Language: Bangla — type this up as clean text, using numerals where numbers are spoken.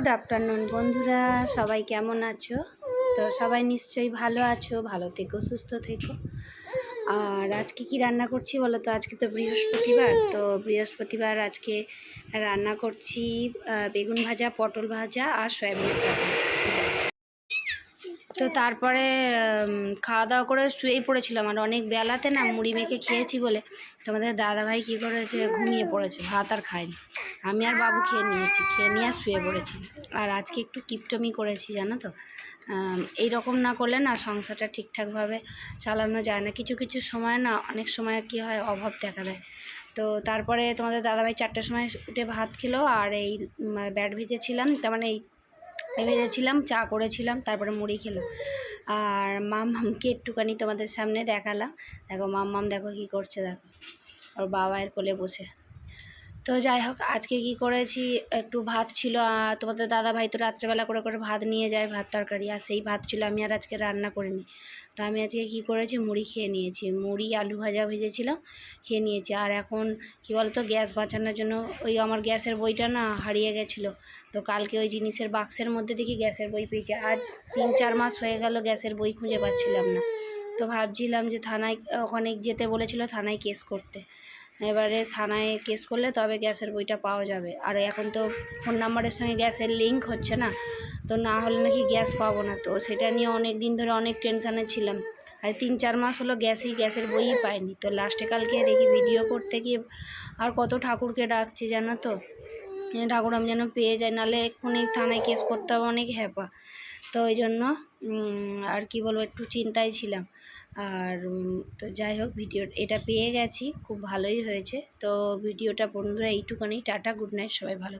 গুড আফটারনুন বন্ধুরা, সবাই কেমন আছো? তো সবাই নিশ্চয়ই ভালো আছো, ভালো থেকো, সুস্থ থেকো। আর আজকে কি রান্না করছি বলো তো? আজকে তো বৃহস্পতিবার আজকে রান্না করছি বেগুন ভাজা, পটল ভাজা আর সয়াবিনের তরকারি। তো তারপরে খাওয়া দাওয়া করে শুয়েই পড়েছিলাম, আর অনেক বেলাতে না মুড়ি মেখে খেয়েছি বলে তোমাদের দাদাভাই কী করেছে, ঘুমিয়ে পড়েছে, ভাত আর খায়নি। আমি আর বাবু খেয়ে নিয়ে আর শুয়ে পড়েছি। আর আজকে একটু কিপটমি করেছি জানো তো। এই রকম না করলে না সংসারটা ঠিকঠাকভাবে চালানো যায় না। কিছু কিছু সময় না, অনেক সময় কি হয়, অভাব দেখা দেয়। তো তারপরে তোমাদের দাদাভাই 4টার সময় উঠে ভাত খেলো, আর এই ব্যাট ভেজেছিলাম, তার মানে এই ভেজেছিলাম, চা করেছিলাম, তারপরে মুড়ি খেলো। আর মামকে একটুখানি তোমাদের সামনে দেখালাম। দেখো মাম্মাম দেখো কী করছে, দেখো ওর বাবার কোলে বসে। তো যাই হোক, আজকে কি করেছি, একটু ভাত ছিল, তোমাদের দাদাভাই তো রাত্রেবেলা করে করে ভাত নিয়ে যায়, ভাত তরকারি, আর সেই ভাত ছিল, আমি আর আজকে রান্না করিনি। তো আমি আজকে কি করেছি, মুড়ি খেয়ে নিয়েছি, মুড়ি আলু ভাজা ভেজেছিলাম, খেয়ে নিয়েছি। আর এখন কি বলতো, গ্যাস বাঁচানোর জন্য ওই আমার গ্যাসের বইটা না হারিয়ে গেছিলো। তো কালকে ওই জিনিসের বাক্সের মধ্যে দেখি গ্যাসের বই পেয়েছি। আজ 3-4 মাস হয়ে গেল গ্যাসের বই খুঁজে পাচ্ছিলাম না। তো ভাবছিলাম যে থানায়, ওখানে যেতে বলেছিল থানায় কেস করতে। এবারে থানায় কেস করলে তবে গ্যাসের বইটা পাওয়া যাবে। আর এখন তো ফোন নাম্বারের সঙ্গে গ্যাসের লিঙ্ক হচ্ছে না, তো না হলে নাকি গ্যাস পাবো না। তো সেটা নিয়ে অনেক দিন ধরে অনেক টেনশানে ছিলাম। আর 3-4 মাস হলো গ্যাসের বইই পাইনি। তো লাস্টে কালকে দেখি ভিডিও করতে গিয়ে আর কত ঠাকুরকে ডাকছি জানো তো, ঠাকুর আমি যেন পেয়ে যাই, নাহলে এক্ষুনি থানায় কেস করতে হবে, অনেক হ্যাপা। তো ওই জন্য আর কি বলবো, একটু চিন্তায় ছিলাম। আর তো যাই হোক, এটা পেয়ে গেছি, খুব ভালোই হয়েছে। তো ভিডিওটা বন্ধুরা এইটুখানি, টাটা, গুড নাইট, সবাই ভালো।